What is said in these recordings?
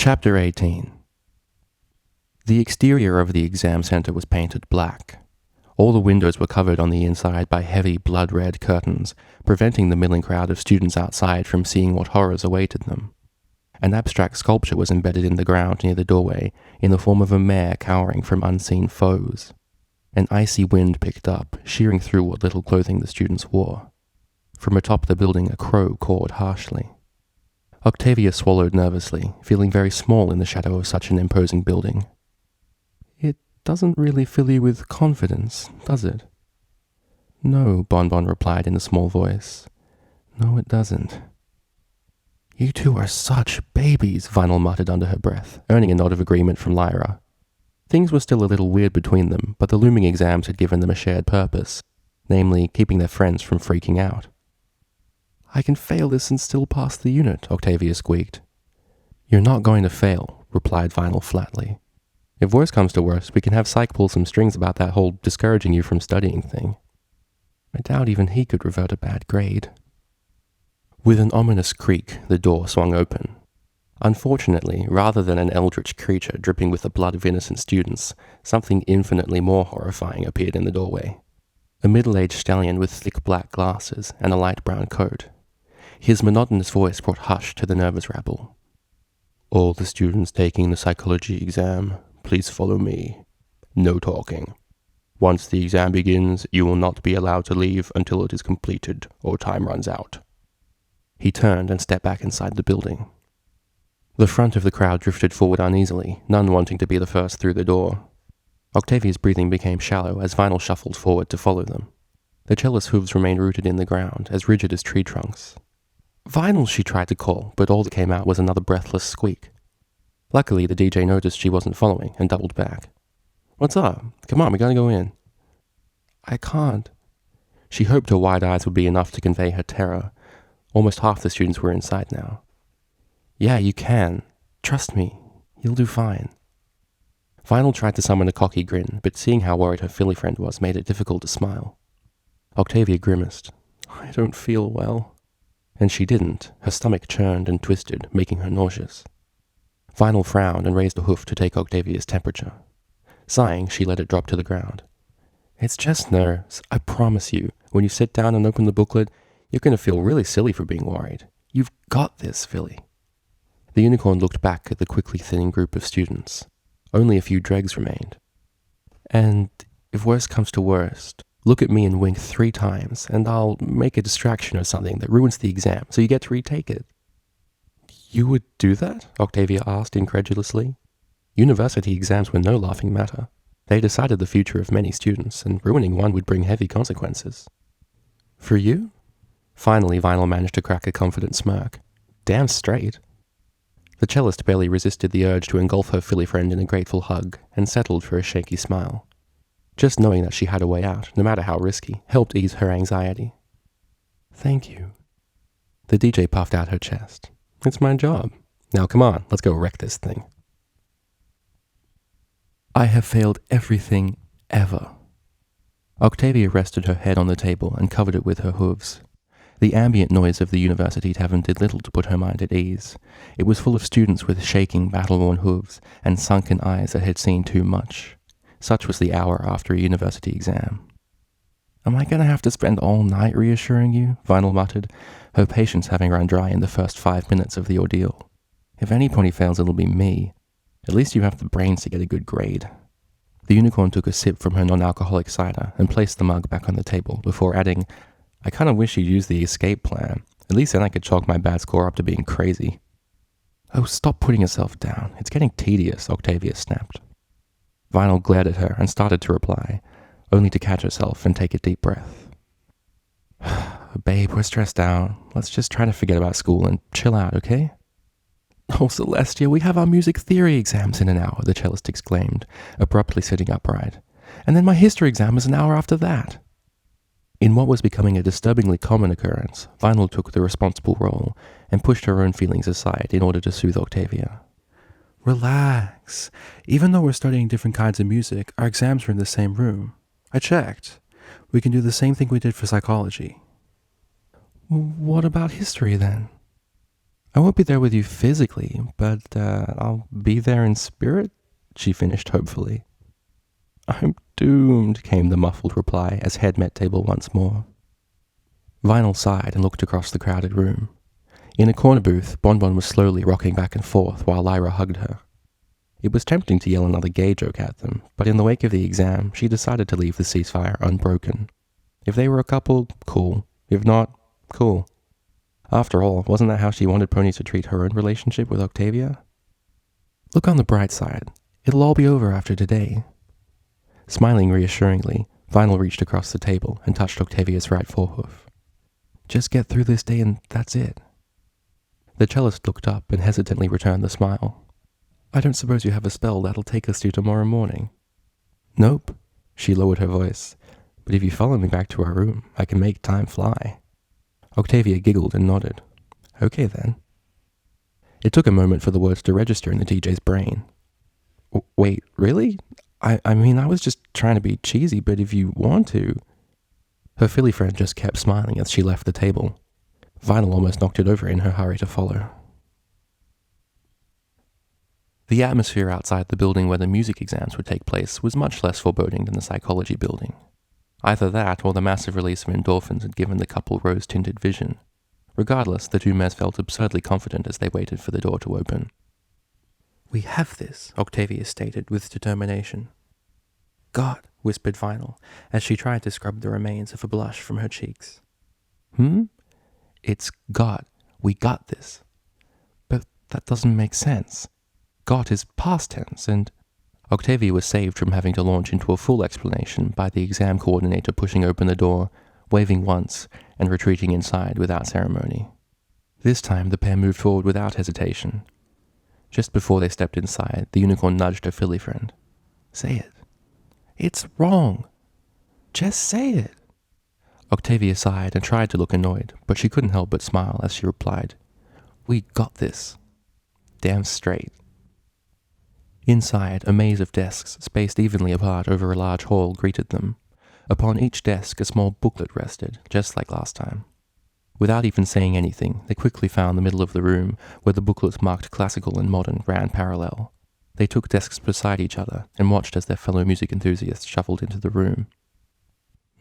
Chapter 18. The exterior of the exam center was painted black. All the windows were covered on the inside by heavy blood-red curtains, preventing the milling crowd of students outside from seeing what horrors awaited them. An abstract sculpture was embedded in the ground near the doorway, in the form of a mare cowering from unseen foes. An icy wind picked up, shearing through what little clothing the students wore. From atop the building a crow cawed harshly. Octavia swallowed nervously, feeling very small in the shadow of such an imposing building. It doesn't really fill you with confidence, does it? No, Bonbon replied in a small voice. No, it doesn't. You two are such babies, Vinyl muttered under her breath, earning a nod of agreement from Lyra. Things were still a little weird between them, but the looming exams had given them a shared purpose, namely, keeping their friends from freaking out. I can fail this and still pass the unit, Octavia squeaked. You're not going to fail, replied Vinyl flatly. If worse comes to worse, we can have Psych pull some strings about that whole discouraging you from studying thing. I doubt even he could revert a bad grade. With an ominous creak, the door swung open. Unfortunately, rather than an eldritch creature dripping with the blood of innocent students, something infinitely more horrifying appeared in the doorway. A middle-aged stallion with thick black glasses and a light brown coat. His monotonous voice brought hush to the nervous rabble. All the students taking the psychology exam, please follow me. No talking. Once the exam begins, you will not be allowed to leave until it is completed or time runs out. He turned and stepped back inside the building. The front of the crowd drifted forward uneasily, none wanting to be the first through the door. Octavia's breathing became shallow as Vinyl shuffled forward to follow them. The cellist's hooves remained rooted in the ground, as rigid as tree trunks. Vinyl, she tried to call, but all that came out was another breathless squeak. Luckily, the DJ noticed she wasn't following and doubled back. What's up? Come on, we gotta go in. I can't. She hoped her wide eyes would be enough to convey her terror. Almost half the students were inside now. Yeah, you can. Trust me. You'll do fine. Vinyl tried to summon a cocky grin, but seeing how worried her filly friend was made it difficult to smile. Octavia grimaced. I don't feel well. And she didn't. Her stomach churned and twisted, making her nauseous. Vinyl frowned and raised a hoof to take Octavia's temperature. Sighing, she let it drop to the ground. It's just nerves. I promise you, when you sit down and open the booklet, you're going to feel really silly for being worried. You've got this, filly. The unicorn looked back at the quickly thinning group of students. Only a few dregs remained. And if worst comes to worst, look at me and wink 3 times, and I'll make a distraction or something that ruins the exam, so you get to retake it. You would do that? Octavia asked incredulously. University exams were no laughing matter. They decided the future of many students, and ruining one would bring heavy consequences. For you? Finally, Vinyl managed to crack a confident smirk. Damn straight. The cellist barely resisted the urge to engulf her filly friend in a grateful hug, and settled for a shaky smile. Just knowing that she had a way out, no matter how risky, helped ease her anxiety. Thank you. The DJ puffed out her chest. It's my job. Now come on, let's go wreck this thing. I have failed everything ever. Octavia rested her head on the table and covered it with her hooves. The ambient noise of the university tavern did little to put her mind at ease. It was full of students with shaking, battle-worn hooves and sunken eyes that had seen too much. Such was the hour after a university exam. Am I going to have to spend all night reassuring you? Vinyl muttered, her patience having run dry in the first 5 minutes of the ordeal. If any pony fails, it'll be me. At least you have the brains to get a good grade. The unicorn took a sip from her non-alcoholic cider and placed the mug back on the table before adding, I kind of wish you'd used the escape plan. At least then I could chalk my bad score up to being crazy. Oh, stop putting yourself down. It's getting tedious, Octavia snapped. Vinyl glared at her and started to reply, only to catch herself and take a deep breath. Babe, we're stressed out. Let's just try to forget about school and chill out, okay? Oh, Celestia, we have our music theory exams in an hour, the cellist exclaimed, abruptly sitting upright. And then my history exam is an hour after that. In what was becoming a disturbingly common occurrence, Vinyl took the responsible role and pushed her own feelings aside in order to soothe Octavia. Relax. Even though we're studying different kinds of music, our exams are in the same room. I checked. We can do the same thing we did for psychology. What about history then? I won't be there with you physically, but I'll be there in spirit, she finished hopefully. I'm doomed, came the muffled reply as head met table once more. Vinyl sighed and looked across the crowded room. In a corner booth, Bonbon was slowly rocking back and forth while Lyra hugged her. It was tempting to yell another gay joke at them, but in the wake of the exam, she decided to leave the ceasefire unbroken. If they were a couple, cool. If not, cool. After all, wasn't that how she wanted Pony to treat her own relationship with Octavia? Look on the bright side. It'll all be over after today. Smiling reassuringly, Vinyl reached across the table and touched Octavia's right forehoof. Just get through this day and that's it. The cellist looked up and hesitantly returned the smile. I don't suppose you have a spell that'll take us to tomorrow morning? Nope. She lowered her voice. But if you follow me back to our room, I can make time fly. Octavia giggled and nodded. Okay then. It took a moment for the words to register in the DJ's brain. Wait, really? I mean, I was just trying to be cheesy, but if you want to... Her Philly friend just kept smiling as she left the table. Vinyl almost knocked it over in her hurry to follow. The atmosphere outside the building where the music exams would take place was much less foreboding than the psychology building. Either that or the massive release of endorphins had given the couple rose-tinted vision. Regardless, the two mares felt absurdly confident as they waited for the door to open. We have this, Octavia stated with determination. God, whispered Vinyl, as she tried to scrub the remains of a blush from her cheeks. It's God. We got this. But that doesn't make sense. Got is past tense, and... Octavia was saved from having to launch into a full explanation by the exam coordinator pushing open the door, waving once, and retreating inside without ceremony. This time the pair moved forward without hesitation. Just before they stepped inside, the unicorn nudged her filly friend. Say it. It's wrong. Just say it. Octavia sighed and tried to look annoyed, but she couldn't help but smile as she replied, We got this. Damn straight. Inside, a maze of desks spaced evenly apart over a large hall greeted them. Upon each desk, a small booklet rested, just like last time. Without even saying anything, they quickly found the middle of the room, where the booklets marked classical and modern ran parallel. They took desks beside each other and watched as their fellow music enthusiasts shuffled into the room.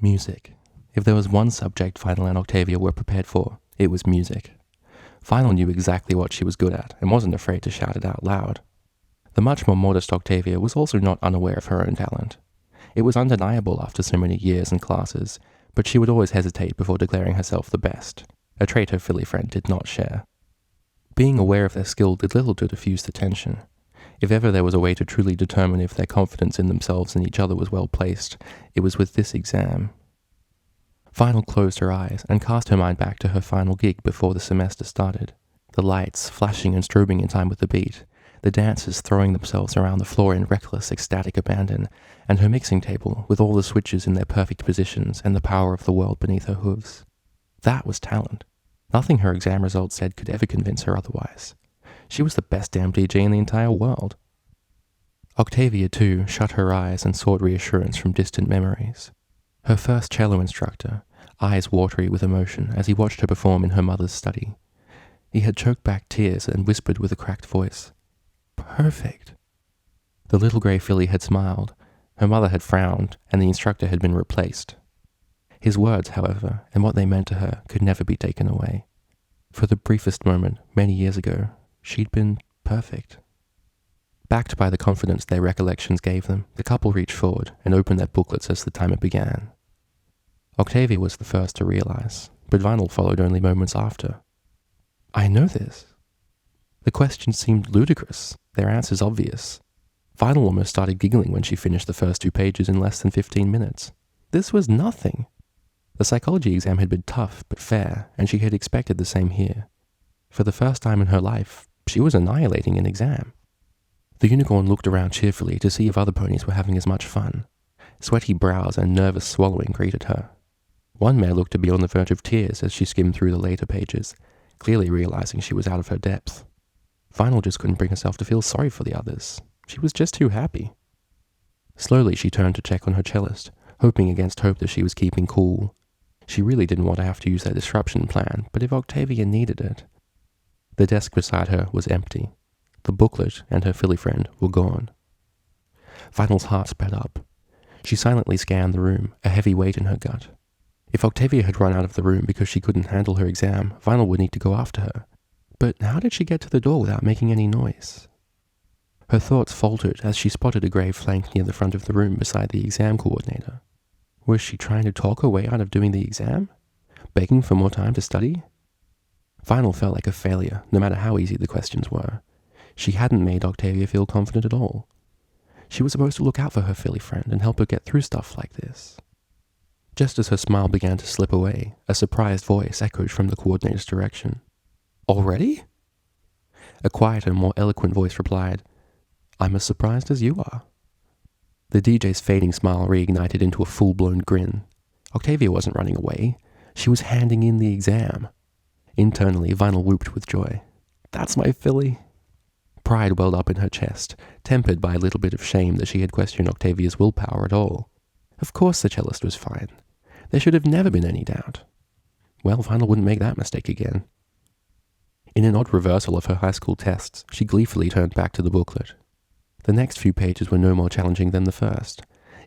Music. If there was one subject Vinyl and Octavia were prepared for, it was music. Vinyl knew exactly what she was good at and wasn't afraid to shout it out loud. The much more modest Octavia was also not unaware of her own talent. It was undeniable after so many years and classes, but she would always hesitate before declaring herself the best, a trait her filly friend did not share. Being aware of their skill did little to diffuse the tension. If ever there was a way to truly determine if their confidence in themselves and each other was well placed, it was with this exam. Vinyl closed her eyes and cast her mind back to her final gig before the semester started, the lights flashing and strobing in time with the beat, the dancers throwing themselves around the floor in reckless, ecstatic abandon, and her mixing table with all the switches in their perfect positions and the power of the world beneath her hooves. That was talent. Nothing her exam results said could ever convince her otherwise. She was the best damn DJ in the entire world. Octavia, too, shut her eyes and sought reassurance from distant memories. Her first cello instructor, eyes watery with emotion as he watched her perform in her mother's study. He had choked back tears and whispered with a cracked voice, Perfect. The little grey filly had smiled, her mother had frowned, and the instructor had been replaced. His words, however, and what they meant to her could never be taken away. For the briefest moment, many years ago, she'd been perfect. Backed by the confidence their recollections gave them, the couple reached forward and opened their booklets as the timer began. Octavia was the first to realize, but Vinyl followed only moments after. I know this. The questions seemed ludicrous, their answers obvious. Vinyl almost started giggling when she finished the first 2 pages in less than 15 minutes. This was nothing. The psychology exam had been tough but fair, and she had expected the same here. For the first time in her life, she was annihilating an exam. The unicorn looked around cheerfully to see if other ponies were having as much fun. Sweaty brows and nervous swallowing greeted her. One mare looked to be on the verge of tears as she skimmed through the later pages, clearly realizing she was out of her depth. Vinyl just couldn't bring herself to feel sorry for the others. She was just too happy. Slowly she turned to check on her cellist, hoping against hope that she was keeping cool. She really didn't want to have to use their disruption plan, but if Octavia needed it... The desk beside her was empty. The booklet and her filly friend were gone. Vinyl's heart sped up. She silently scanned the room, a heavy weight in her gut. If Octavia had run out of the room because she couldn't handle her exam, Vinyl would need to go after her. But how did she get to the door without making any noise? Her thoughts faltered as she spotted a grey flank near the front of the room beside the exam coordinator. Was she trying to talk her way out of doing the exam? Begging for more time to study? Vinyl felt like a failure, no matter how easy the questions were. She hadn't made Octavia feel confident at all. She was supposed to look out for her filly friend and help her get through stuff like this. Just as her smile began to slip away, a surprised voice echoed from the coordinator's direction. Already? A quieter, more eloquent voice replied, I'm as surprised as you are. The DJ's fading smile reignited into a full-blown grin. Octavia wasn't running away. She was handing in the exam. Internally, Vinyl whooped with joy. That's my filly. Pride welled up in her chest, tempered by a little bit of shame that she had questioned Octavia's willpower at all. Of course the cellist was fine. There should have never been any doubt. Well, Vinyl wouldn't make that mistake again. In an odd reversal of her high school tests, she gleefully turned back to the booklet. The next few pages were no more challenging than the first.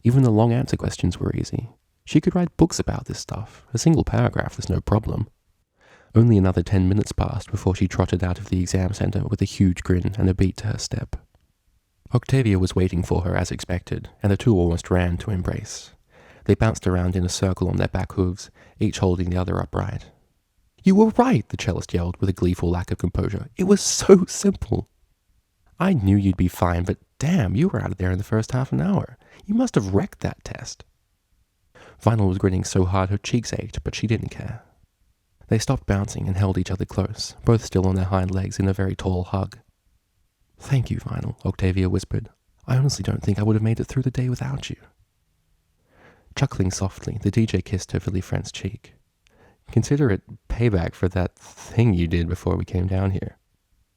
Even the long answer questions were easy. She could write books about this stuff. A single paragraph was no problem. Only another 10 minutes passed before she trotted out of the exam center with a huge grin and a beat to her step. Octavia was waiting for her as expected, and the two almost ran to embrace. They bounced around in a circle on their back hooves, each holding the other upright. You were right, the cellist yelled with a gleeful lack of composure. It was so simple. I knew you'd be fine, but damn, you were out of there in the first half an hour. You must have wrecked that test. Vinyl was grinning so hard her cheeks ached, but she didn't care. They stopped bouncing and held each other close, both still on their hind legs in a very tall hug. Thank you, Vinyl, Octavia whispered. I honestly don't think I would have made it through the day without you. Chuckling softly, the DJ kissed her filly friend's cheek. Consider it payback for that thing you did before we came down here.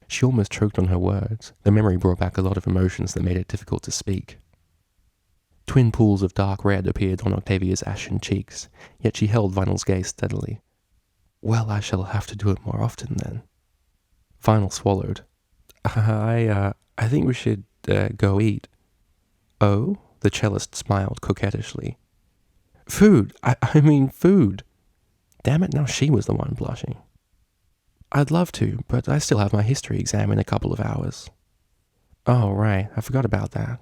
She almost choked on her words. The memory brought back a lot of emotions that made it difficult to speak. Twin pools of dark red appeared on Octavia's ashen cheeks, yet she held Vinyl's gaze steadily. Well, I shall have to do it more often then. Vinyl swallowed. I think we should go eat. Oh? The cellist smiled coquettishly. Food! I mean food! Damn it, now she was the one blushing. I'd love to, but I still have my history exam in a couple of hours. Oh, right, I forgot about that.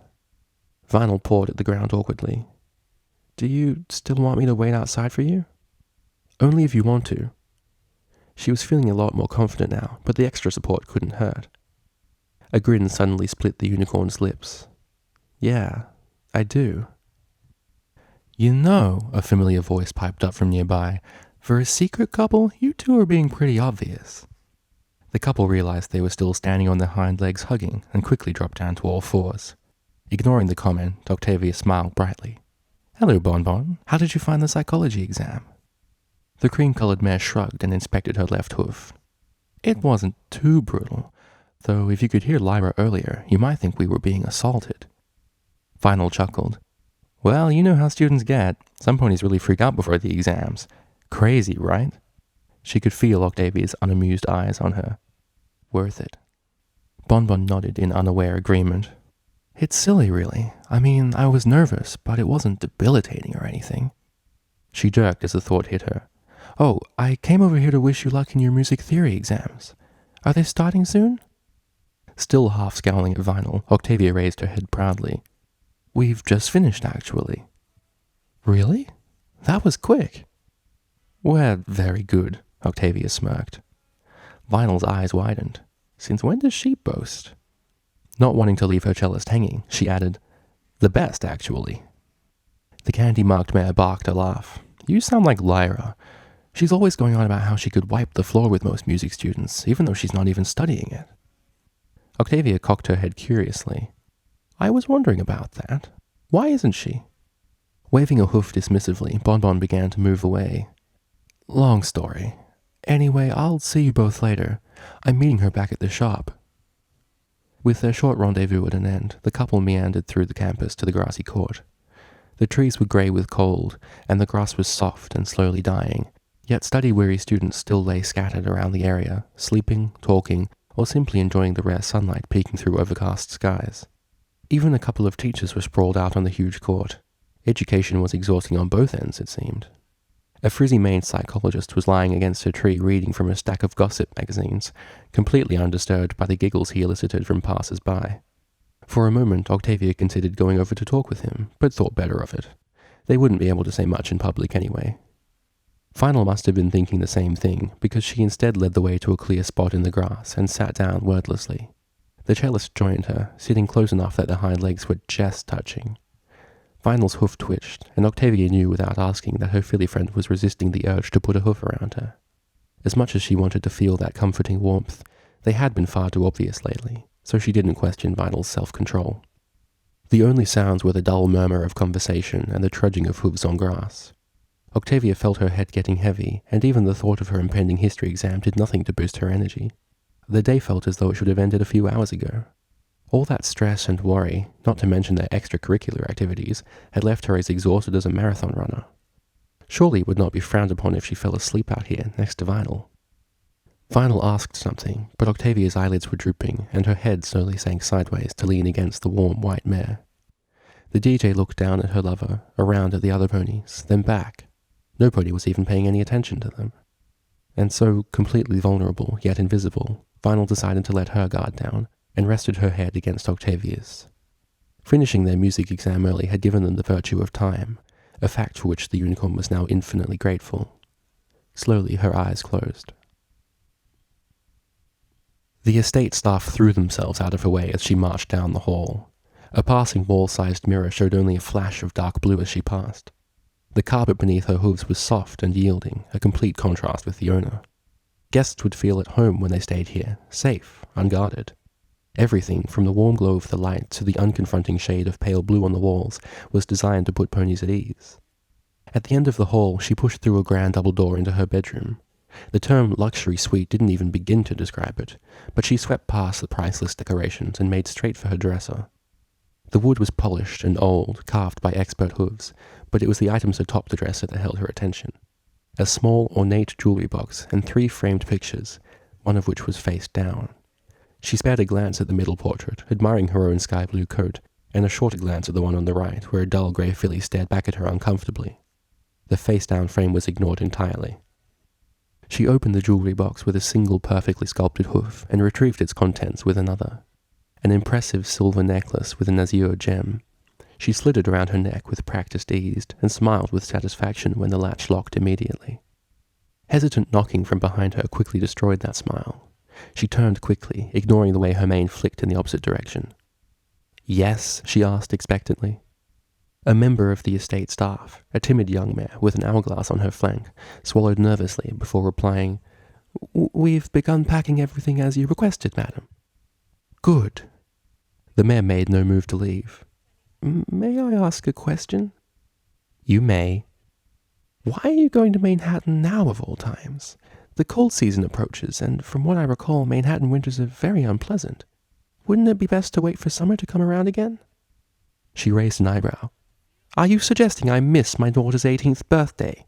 Vinyl pawed at the ground awkwardly. Do you still want me to wait outside for you? Only if you want to. She was feeling a lot more confident now, but the extra support couldn't hurt. A grin suddenly split the unicorn's lips. Yeah, I do. You know, a familiar voice piped up from nearby, for a secret couple, you two are being pretty obvious. The couple realized they were still standing on their hind legs hugging and quickly dropped down to all fours. Ignoring the comment, Octavia smiled brightly. Hello, Bonbon. How did you find the psychology exam? The cream-colored mare shrugged and inspected her left hoof. It wasn't too brutal, though if you could hear Lyra earlier, you might think we were being assaulted. Vinyl chuckled. Well, you know how students get. Some ponies really freak out before the exams. Crazy, right? She could feel Octavia's unamused eyes on her. Worth it. Bonbon nodded in unaware agreement. It's silly, really. I mean, I was nervous, but it wasn't debilitating or anything. She jerked as the thought hit her. Oh, I came over here to wish you luck in your music theory exams. Are they starting soon? Still half scowling at Vinyl, Octavia raised her head proudly. We've just finished, actually. Really? That was quick. Well, very good, Octavia smirked. Vinyl's eyes widened. Since when does she boast? Not wanting to leave her cellist hanging, she added, the best, actually. The candy-marked mare barked a laugh. You sound like Lyra. She's always going on about how she could wipe the floor with most music students, even though she's not even studying it. Octavia cocked her head curiously. I was wondering about that. Why isn't she? Waving a hoof dismissively, Bonbon began to move away. Long story. Anyway, I'll see you both later. I'm meeting her back at the shop. With their short rendezvous at an end, the couple meandered through the campus to the grassy court. The trees were grey with cold, and the grass was soft and slowly dying, Yet study-weary students still lay scattered around the area, sleeping, talking, or simply enjoying the rare sunlight peeking through overcast skies. Even a couple of teachers were sprawled out on the huge court. Education was exhausting on both ends, it seemed. A frizzy-maned psychologist was lying against a tree reading from a stack of gossip magazines, completely undisturbed by the giggles he elicited from passers-by. For a moment, Octavia considered going over to talk with him, but thought better of it. They wouldn't be able to say much in public anyway. Final must have been thinking the same thing, because she instead led the way to a clear spot in the grass and sat down wordlessly. The cellist joined her, sitting close enough that their hind legs were just touching. Final's hoof twitched, and Octavia knew without asking that her filly friend was resisting the urge to put a hoof around her. As much as she wanted to feel that comforting warmth, they had been far too obvious lately, so she didn't question Vinal's self-control. The only sounds were the dull murmur of conversation and the trudging of hooves on grass. Octavia felt her head getting heavy, and even the thought of her impending history exam did nothing to boost her energy. The day felt as though it should have ended a few hours ago. All that stress and worry, not to mention their extracurricular activities, had left her as exhausted as a marathon runner. Surely it would not be frowned upon if she fell asleep out here next to Vinal. Vinal asked something, but Octavia's eyelids were drooping, and her head slowly sank sideways to lean against the warm white mare. The DJ looked down at her lover, around at the other ponies, then back. No pony was even paying any attention to them. And so, completely vulnerable, yet invisible, Vinal decided to let her guard down, and rested her head against Octavia's. Finishing their music exam early had given them the virtue of time, a fact for which the unicorn was now infinitely grateful. Slowly her eyes closed. The estate staff threw themselves out of her way as she marched down the hall. A passing wall-sized mirror showed only a flash of dark blue as she passed. The carpet beneath her hooves was soft and yielding, a complete contrast with the owner. Guests would feel at home when they stayed here, safe, unguarded. Everything, from the warm glow of the light to the unconfronting shade of pale blue on the walls, was designed to put ponies at ease. At the end of the hall, she pushed through a grand double door into her bedroom. The term luxury suite didn't even begin to describe it, but she swept past the priceless decorations and made straight for her dresser. The wood was polished and old, carved by expert hooves, but it was the items atop the dresser that held her attention. A small, ornate jewelry box and 3 framed pictures, one of which was face down. She spared a glance at the middle portrait, admiring her own sky-blue coat, and a shorter glance at the one on the right, where a dull grey filly stared back at her uncomfortably. The face-down frame was ignored entirely. She opened the jewelry box with a single perfectly sculpted hoof and retrieved its contents with another. An impressive silver necklace with an azure gem. She slid it around her neck with practiced ease and smiled with satisfaction when the latch locked immediately. Hesitant knocking from behind her quickly destroyed that smile. She turned quickly, ignoring the way her mane flicked in the opposite direction. "Yes?" she asked expectantly. A member of the estate staff, a timid young mare with an hourglass on her flank, swallowed nervously before replying, "We've begun packing everything as you requested, madam." "Good." The mare made no move to leave. "May I ask a question?" "You may." "Why are you going to Manhattan now of all times? The cold season approaches, and from what I recall, Manhattan winters are very unpleasant. Wouldn't it be best to wait for summer to come around again?" She raised an eyebrow. "Are you suggesting I miss my daughter's 18th birthday?"